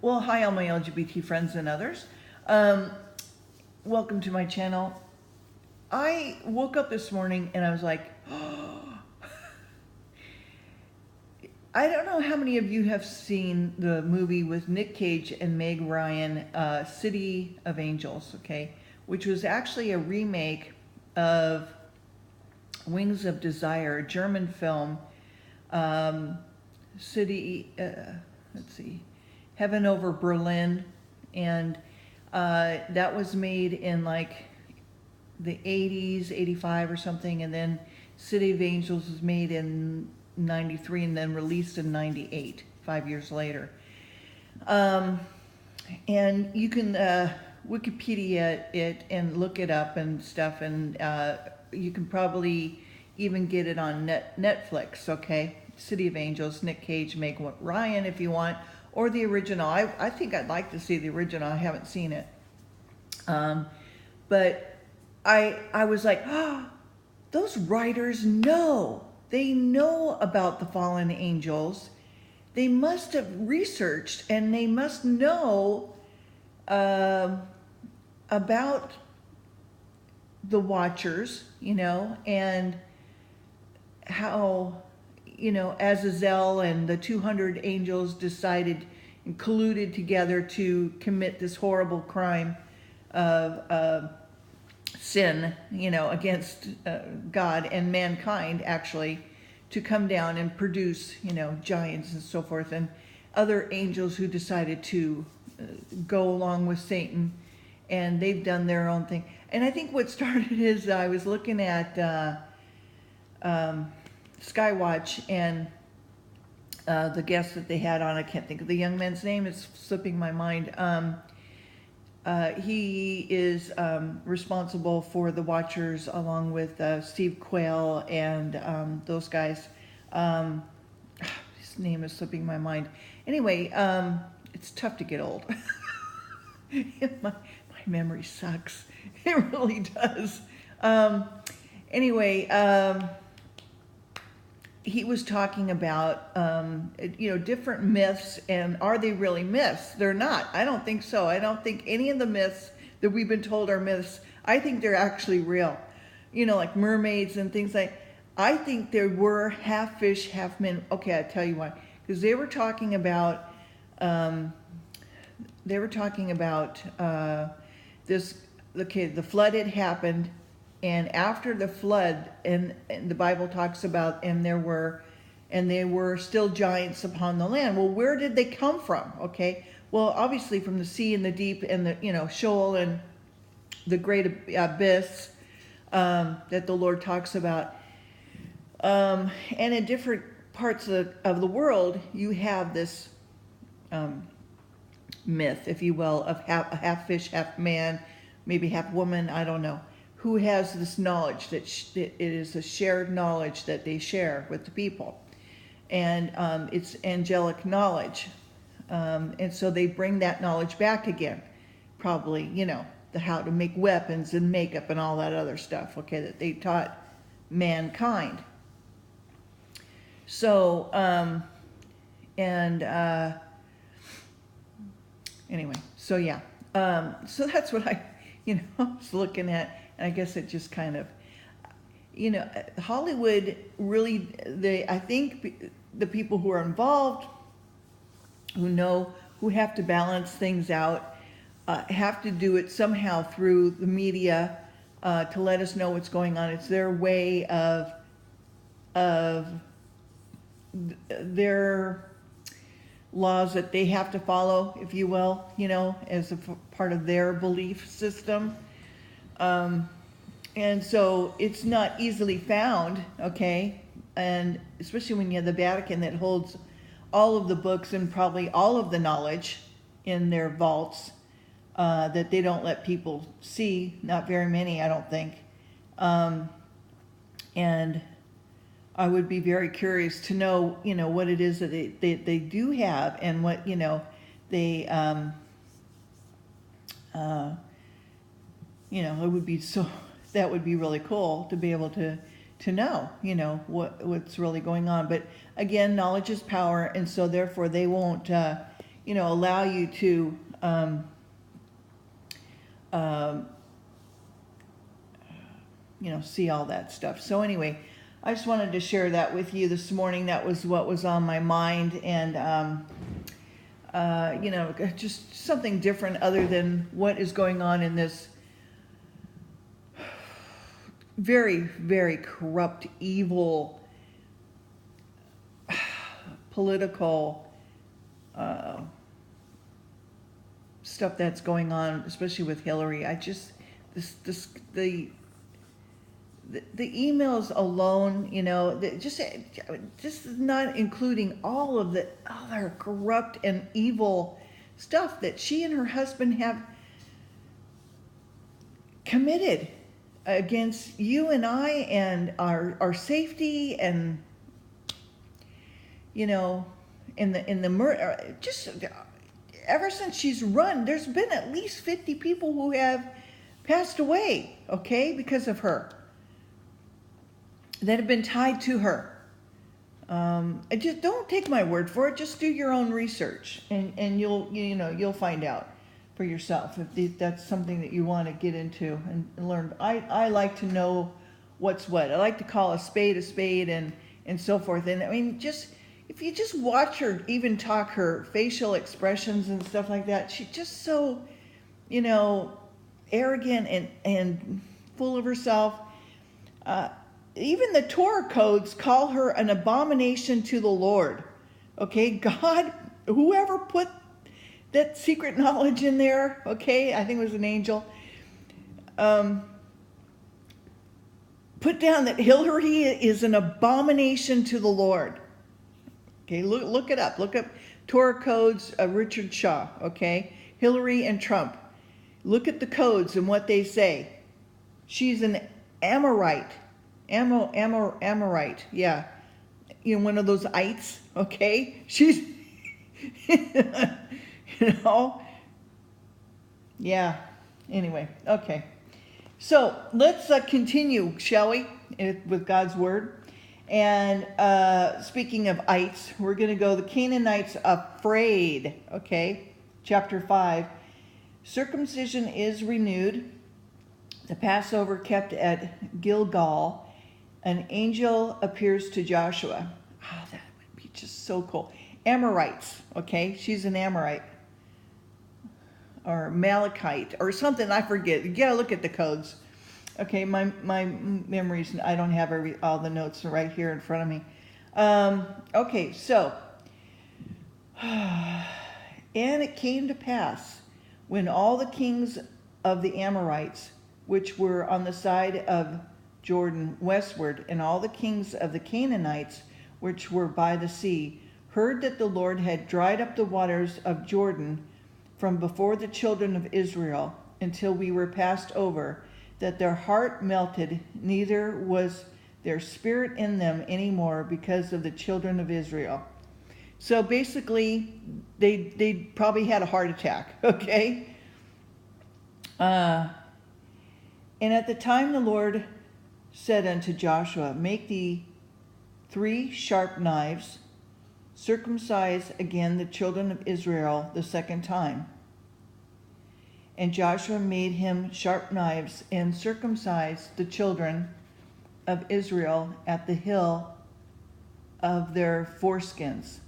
Well, hi, all my LGBT friends and others. Welcome to my channel. I woke up this morning and I was like, I don't know how many of you have seen the movie with Nick Cage and Meg Ryan, City of Angels, okay? Which was actually a remake of Wings of Desire, a German film. Let's see, Heaven Over Berlin, and that was made in like the 80s, 85 or something, and then City of Angels was made in 93 and then released in 98, 5 years later. And you can Wikipedia it and look it up and stuff, and you can probably even get it on Netflix, okay? City of Angels, Nick Cage, Meg Ryan if you want, or the original. I think I'd like to see the original. I haven't seen it. But I was like, oh, those writers know. They know about the fallen angels. They must have researched and they must know about the Watchers, and how, Azazel and the 200 angels decided and colluded together to commit this horrible crime of sin, against God and mankind, actually, to come down and produce, giants and so forth, and other angels who decided to go along with Satan, and they've done their own thing. And I think what started is I was looking at Skywatch, and the guest that they had on, I can't think of the young man's name, it's slipping my mind. He is responsible for the Watchers along with Steve Quayle and those guys. His name is slipping my mind. Anyway, it's tough to get old. my memory sucks. It really does. Anyway, he was talking about, different myths, and are they really myths? They're not. I don't think so. I don't think any of the myths that we've been told are myths. I think they're actually real. Like mermaids and things like. I think there were half fish, half men. Okay, I'll tell you why. Because they were talking about, this. Okay, the flood had happened. And after the flood, and the Bible talks about, and there were still giants upon the land. Well, where did they come from? Okay, well, obviously from the sea and the deep and the Sheol and the great abyss that the Lord talks about. And in different parts of the world, you have this myth, if you will, of half fish, half man, maybe half woman. I don't know. Who has this knowledge that it is a shared knowledge that they share with the people, and it's angelic knowledge, and so they bring that knowledge back again, probably, how to make weapons and makeup and all that other stuff, okay, that they taught mankind. So anyway, so yeah, so that's what I was looking at. I guess it just kind of, Hollywood really, I think the people who are involved, who have to balance things out, have to do it somehow through the media to let us know what's going on. It's their way of their laws that they have to follow, if you will, as a part of their belief system. And so it's not easily found, okay? And especially when you have the Vatican that holds all of the books and probably all of the knowledge in their vaults that they don't let people see, not very many, I don't think. And I would be very curious to know, what it is that they do have, and what, they, it would be that would be really cool to be able to know, what's really going on. But again, knowledge is power, and so therefore they won't, allow you to um, see all that stuff. So anyway, I just wanted to share that with you this morning. That was what was on my mind, and just something different other than what is going on in this very, very corrupt, evil, political stuff that's going on, especially with Hillary. The emails alone, just not including all of the other corrupt and evil stuff that she and her husband have committed against you and I and our safety, and just ever since she's run, there's been at least 50 people who have passed away, okay, because of her, that have been tied to her. Just don't take my word for it. Just do your own research, and you'll find out for yourself if that's something that you want to get into and learn. I like to know what's what. I like to call a spade and so forth. And I mean, if you just watch her even talk, her facial expressions and stuff like that, she's just so, arrogant and full of herself. Even the Torah codes call her an abomination to the Lord. Okay, God, whoever put that secret knowledge in there, okay, I think it was an angel, put down that Hillary is an abomination to the Lord. Okay, look it up. Look up Torah codes, Richard Shaw, okay? Hillary and Trump. Look at the codes and what they say. She's an Amorite. Amorite, yeah. One of those ites, okay? She's, yeah. Anyway, okay. So let's continue, shall we, with God's word. And speaking of ites, we're going to go the Canaanites afraid, okay? Chapter 5. Circumcision is renewed. The Passover kept at Gilgal. An angel appears to Joshua. Oh, that would be just so cool. Amorites, okay? She's an Amorite. Or Malachite, or something, I forget. You gotta look at the codes. Okay, my memories, I don't have all the notes right here in front of me. Okay, so, and it came to pass, when all the kings of the Amorites, which were on the side of Jordan westward, and all the kings of the Canaanites, which were by the sea, heard that the Lord had dried up the waters of Jordan from before the children of Israel until we were passed over, that their heart melted, neither was their spirit in them anymore because of the children of Israel. So basically, they probably had a heart attack, okay? And at the time the Lord said unto Joshua, make thee 3 sharp knives, circumcise again the children of Israel the second time. And Joshua made him sharp knives and circumcised the children of Israel at the hill of their foreskins.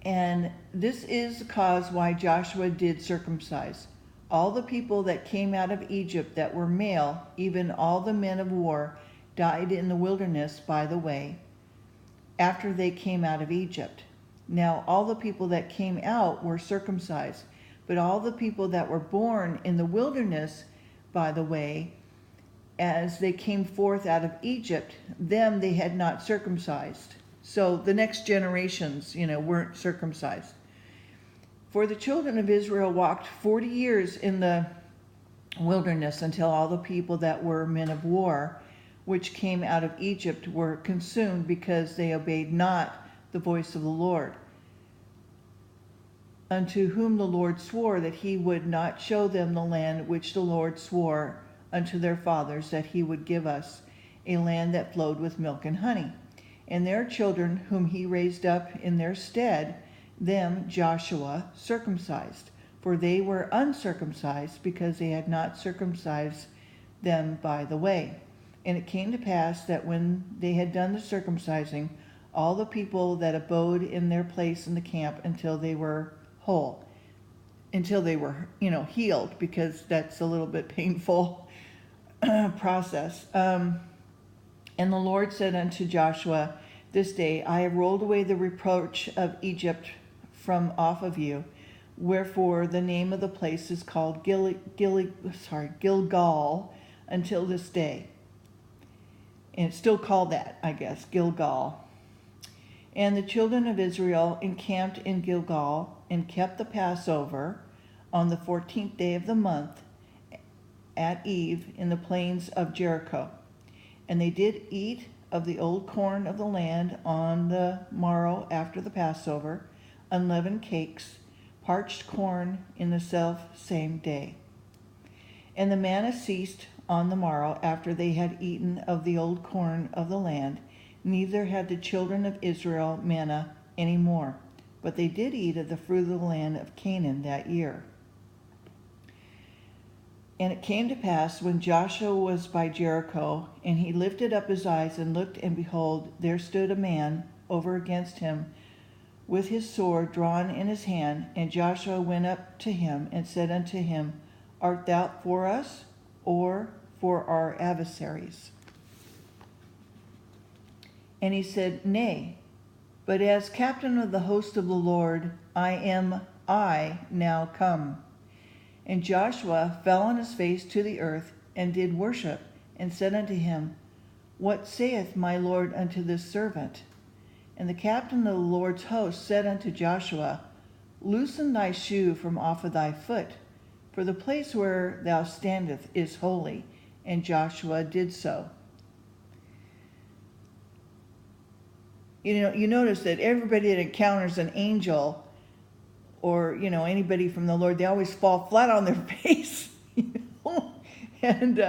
And this is the cause why Joshua did circumcise all the people that came out of Egypt that were male, even all the men of war, died in the wilderness by the way, after they came out of Egypt. Now all the people that came out were circumcised, but all the people that were born in the wilderness by the way, as they came forth out of Egypt, them they had not circumcised. So the next generations, weren't circumcised. For the children of Israel walked 40 years in the wilderness until all the people that were men of war, which came out of Egypt, were consumed because they obeyed not the voice of the Lord, unto whom the Lord swore that he would not show them the land which the Lord swore unto their fathers that he would give us, a land that flowed with milk and honey. And their children, whom he raised up in their stead, them Joshua circumcised, for they were uncircumcised because they had not circumcised them by the way. And it came to pass that when they had done the circumcising, all the people that abode in their place in the camp until they were whole, until they were, healed, because that's a little bit painful process. And the Lord said unto Joshua, this day I have rolled away the reproach of Egypt from off of you. Wherefore the name of the place is called Gilgal until this day. And it's still called that, I guess, Gilgal. And the children of Israel encamped in Gilgal and kept the Passover on the 14th day of the month at eve in the plains of Jericho. And they did eat of the old corn of the land on the morrow after the Passover, unleavened cakes, parched corn in the self same day. And the manna ceased on the morrow after they had eaten of the old corn of the land, neither had the children of Israel manna any more, but they did eat of the fruit of the land of Canaan that year. And it came to pass, when Joshua was by Jericho, and he lifted up his eyes and looked, and behold, there stood a man over against him with his sword drawn in his hand. And Joshua went up to him and said unto him, Art thou for us, or for our adversaries? And he said, Nay, but as captain of the host of the Lord I now come. And Joshua fell on his face to the earth, and did worship, and said unto him, What saith my Lord unto this servant? And the captain of the Lord's host said unto Joshua, Loosen thy shoe from off of thy foot, for the place where thou standest is holy. And Joshua did so. You notice that everybody that encounters an angel, or anybody from the Lord, they always fall flat on their face, and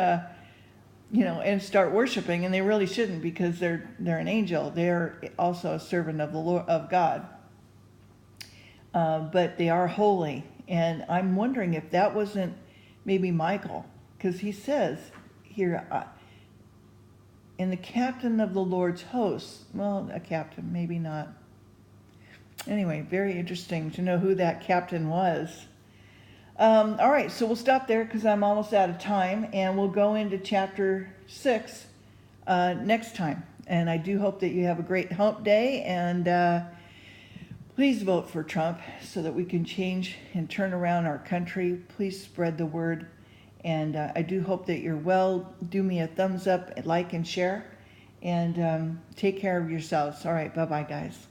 and start worshiping, and they really shouldn't, because they're an angel. They're also a servant of the Lord, of God, but they are holy. And I'm wondering if that wasn't maybe Michael, because he says here, "And the captain of the Lord's hosts." Well, a captain, maybe not. Anyway, very interesting to know who that captain was. All right, so we'll stop there because I'm almost out of time, and we'll go into chapter 6 next time. And I do hope that you have a great hump day, and please vote for Trump so that we can change and turn around our country. Please spread the word, and I do hope that you're well. Do me a thumbs up, like, and share, and take care of yourselves. All right, bye-bye, guys.